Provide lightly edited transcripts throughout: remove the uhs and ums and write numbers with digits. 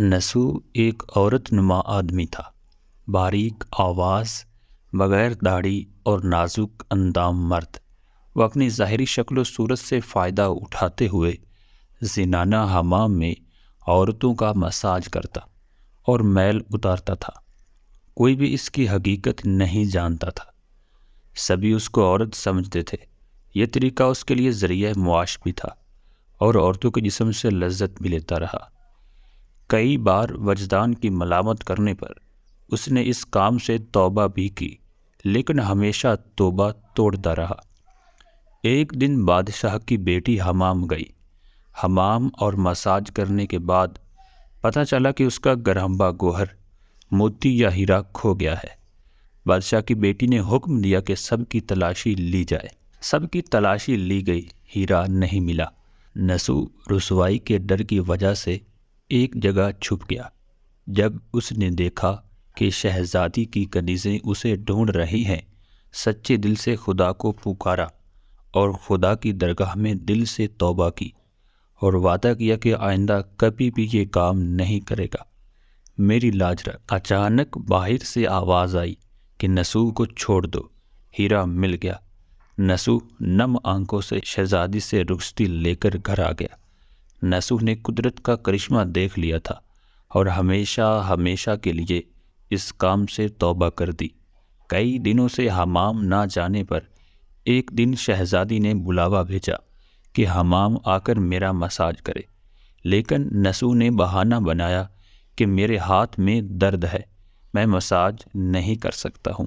نسو ایک عورت نما آدمی تھا، باریک آواز، بغیر داڑھی اور نازک اندام مرد۔ وہ اپنی ظاہری شکل و صورت سے فائدہ اٹھاتے ہوئے زنانہ حمام میں عورتوں کا مساج کرتا اور میل اتارتا تھا۔ کوئی بھی اس کی حقیقت نہیں جانتا تھا، سبھی اس کو عورت سمجھتے تھے۔ یہ طریقہ اس کے لیے ذریعہ معاش بھی تھا اور عورتوں کے جسم سے لذت بھی لیتا رہا۔ کئی بار وجدان کی ملامت کرنے پر اس نے اس کام سے توبہ بھی کی، لیکن ہمیشہ توبہ توڑتا رہا۔ ایک دن بادشاہ کی بیٹی حمام گئی۔ حمام اور مساج کرنے کے بعد پتہ چلا کہ اس کا گرہنبہ گوہر موتی یا ہیرا کھو گیا ہے۔ بادشاہ کی بیٹی نے حکم دیا کہ سب کی تلاشی لی جائے۔ سب کی تلاشی لی گئی، ہیرا نہیں ملا۔ نسو رسوائی کے ڈر کی وجہ سے ایک جگہ چھپ گیا۔ جب اس نے دیکھا کہ شہزادی کی کنیزیں اسے ڈھونڈ رہی ہیں، سچے دل سے خدا کو پکارا اور خدا کی درگاہ میں دل سے توبہ کی اور وعدہ کیا کہ آئندہ کبھی بھی یہ کام نہیں کرے گا۔ میری لاج رکھ۔ اچانک باہر سے آواز آئی کہ نسو کو چھوڑ دو۔ ہیرا مل گیا۔ نسو نم آنکھوں سے شہزادی سے رخصتی لے کر گھر آ گیا۔ نسو نے قدرت کا کرشمہ دیکھ لیا تھا اور ہمیشہ ہمیشہ کے لیے اس کام سے توبہ کر دی۔ کئی دنوں سے حمام نہ جانے پر ایک دن شہزادی نے بلاوا بھیجا کہ حمام آ کر میرا مساج کرے، لیکن نسو نے بہانہ بنایا کہ میرے ہاتھ میں درد ہے، میں مساج نہیں کر سکتا ہوں۔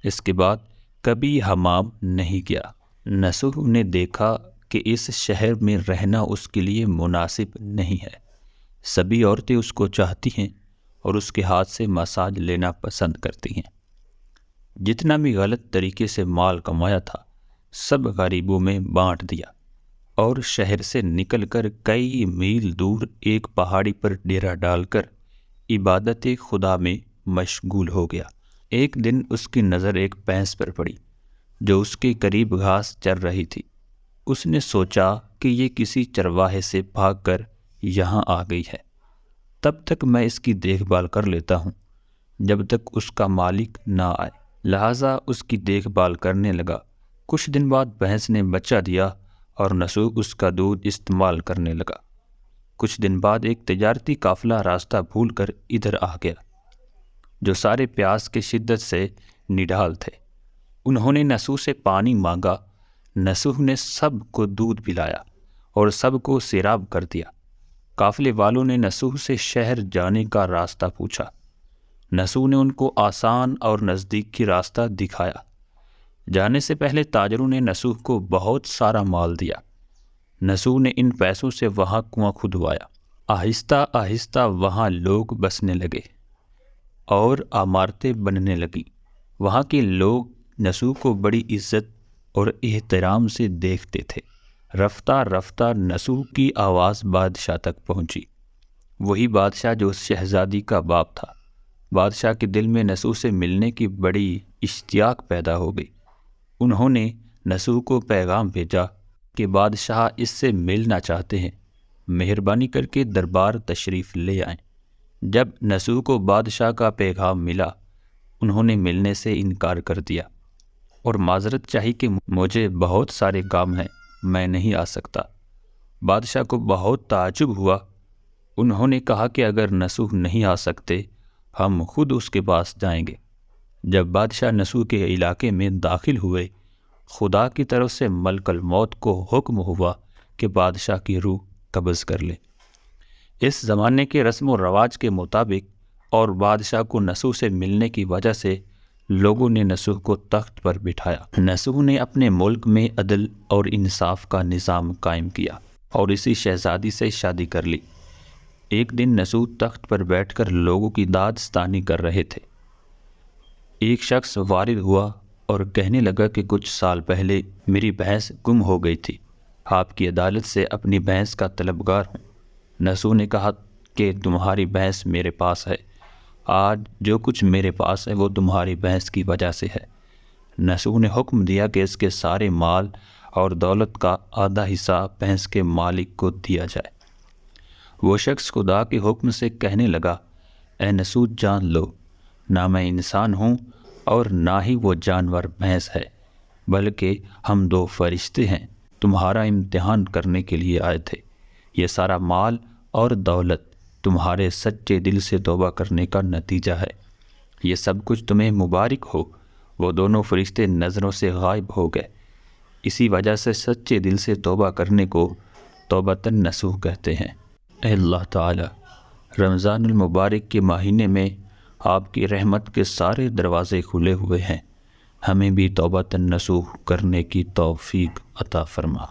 اس کے بعد کبھی حمام نہیں گیا۔ نسو نے دیکھا کہ اس شہر میں رہنا اس کے لیے مناسب نہیں ہے۔ سبھی عورتیں اس کو چاہتی ہیں اور اس کے ہاتھ سے مساج لینا پسند کرتی ہیں۔ جتنا بھی غلط طریقے سے مال کمایا تھا، سب غریبوں میں بانٹ دیا اور شہر سے نکل کر کئی میل دور ایک پہاڑی پر ڈیرا ڈال کر عبادت خدا میں مشغول ہو گیا۔ ایک دن اس کی نظر ایک بھینس پر پڑی جو اس کے قریب گھاس چر رہی تھی۔ اس نے سوچا کہ یہ کسی چرواہے سے بھاگ کر یہاں آ گئی ہے، تب تک میں اس کی دیکھ بھال کر لیتا ہوں جب تک اس کا مالک نہ آئے۔ لہٰذا اس کی دیکھ بھال کرنے لگا۔ کچھ دن بعد بھینس نے بچہ دیا اور نسو اس کا دودھ استعمال کرنے لگا۔ کچھ دن بعد ایک تجارتی قافلہ راستہ بھول کر ادھر آ گیا، جو سارے پیاس کی شدت سے نڈھال تھے۔ انہوں نے نسو سے پانی مانگا۔ نسو نے سب کو دودھ پلایا اور سب کو سیراب کر دیا۔ قافلے والوں نے نسو سے شہر جانے کا راستہ پوچھا۔ نسو نے ان کو آسان اور نزدیک کی راستہ دکھایا۔ جانے سے پہلے تاجروں نے نسو کو بہت سارا مال دیا۔ نسو نے ان پیسوں سے وہاں کنواں کھدوایا۔ آہستہ آہستہ وہاں لوگ بسنے لگے اور عمارتیں بننے لگیں۔ وہاں کے لوگ نسو کو بڑی عزت اور احترام سے دیکھتے تھے۔ رفتہ رفتہ نسو کی آواز بادشاہ تک پہنچی، وہی بادشاہ جو اس شہزادی کا باپ تھا۔ بادشاہ کے دل میں نسو سے ملنے کی بڑی اشتیاق پیدا ہو گئی۔ انہوں نے نسو کو پیغام بھیجا کہ بادشاہ اس سے ملنا چاہتے ہیں، مہربانی کر کے دربار تشریف لے آئیں۔ جب نسو کو بادشاہ کا پیغام ملا، انہوں نے ملنے سے انکار کر دیا اور معذرت چاہی کہ مجھے بہت سارے کام ہیں، میں نہیں آ سکتا۔ بادشاہ کو بہت تعجب ہوا۔ انہوں نے کہا کہ اگر نسو نہیں آ سکتے، ہم خود اس کے پاس جائیں گے۔ جب بادشاہ نسو کے علاقے میں داخل ہوئے، خدا کی طرف سے ملک الموت کو حکم ہوا کہ بادشاہ کی روح قبض کر لے۔ اس زمانے کے رسم و رواج کے مطابق اور بادشاہ کو نسو سے ملنے کی وجہ سے لوگوں نے نسو کو تخت پر بٹھایا۔ نسو نے اپنے ملک میں عدل اور انصاف کا نظام قائم کیا اور اسی شہزادی سے شادی کر لی۔ ایک دن نسو تخت پر بیٹھ کر لوگوں کی دادستانی کر رہے تھے۔ ایک شخص وارد ہوا اور کہنے لگا کہ کچھ سال پہلے میری بھینس گم ہو گئی تھی، آپ کی عدالت سے اپنی بھینس کا طلبگار ہوں۔ نسو نے کہا کہ تمہاری بھینس میرے پاس ہے، آج جو کچھ میرے پاس ہے وہ تمہاری بھینس کی وجہ سے ہے۔ نسو نے حکم دیا کہ اس کے سارے مال اور دولت کا آدھا حصہ بھینس کے مالک کو دیا جائے۔ وہ شخص خدا کے حکم سے کہنے لگا، اے نسوج جان لو، نہ میں انسان ہوں اور نہ ہی وہ جانور بھینس ہے، بلکہ ہم 2 فرشتے ہیں، تمہارا امتحان کرنے کے لیے آئے تھے۔ یہ سارا مال اور دولت تمہارے سچے دل سے توبہ کرنے کا نتیجہ ہے۔ یہ سب کچھ تمہیں مبارک ہو۔ وہ دونوں فرشتے نظروں سے غائب ہو گئے۔ اسی وجہ سے سچے دل سے توبہ کرنے کو توبۃ النصوح کہتے ہیں۔ اے اللہ تعالی، رمضان المبارک کے مہینے میں آپ کی رحمت کے سارے دروازے کھلے ہوئے ہیں، ہمیں بھی توبۃ النصوح کرنے کی توفیق عطا فرما۔